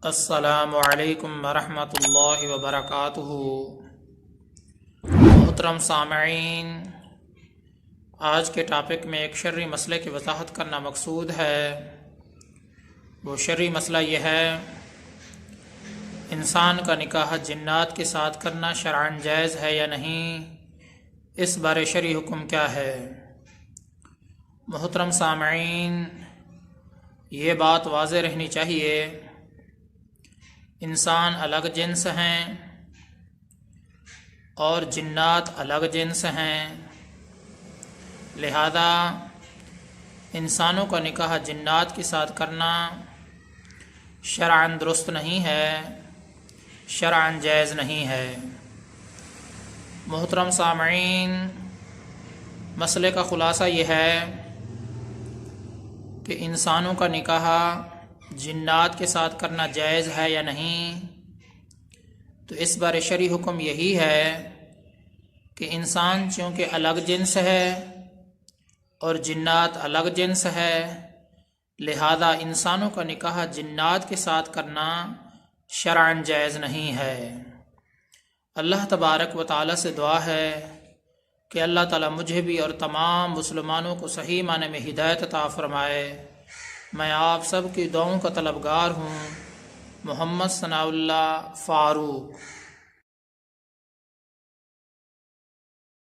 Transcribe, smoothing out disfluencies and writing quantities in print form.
السلام علیکم ورحمۃ اللہ وبرکاتہ۔ محترم سامعین، آج کے ٹاپک میں ایک شرعی مسئلے کی وضاحت کرنا مقصود ہے۔ وہ شرعی مسئلہ یہ ہے، انسان کا نکاح جنات کے ساتھ کرنا شرعاً جائز ہے یا نہیں، اس بارے شرعی حکم کیا ہے۔ محترم سامعین، یہ بات واضح رہنی چاہیے، انسان الگ جنس ہیں اور جنات الگ جنس ہیں، لہذا انسانوں کا نکاح جنات کے ساتھ کرنا شرعاً درست نہیں ہے، شرعاً جائز نہیں ہے۔ محترم سامعین، مسئلے کا خلاصہ یہ ہے کہ انسانوں کا نکاح جنات کے ساتھ کرنا جائز ہے یا نہیں، تو اس بارے شرعی حکم یہی ہے کہ انسان چونکہ الگ جنس ہے اور جنات الگ جنس ہے، لہذا انسانوں کا نکاح جنات کے ساتھ کرنا شرعاً جائز نہیں ہے۔ اللہ تبارک و تعالی سے دعا ہے کہ اللہ تعالی مجھے بھی اور تمام مسلمانوں کو صحیح معنی میں ہدایت عطا فرمائے۔ میں آپ سب کی دعاؤں کا طلبگار ہوں۔ محمد ثناء اللہ فاروق۔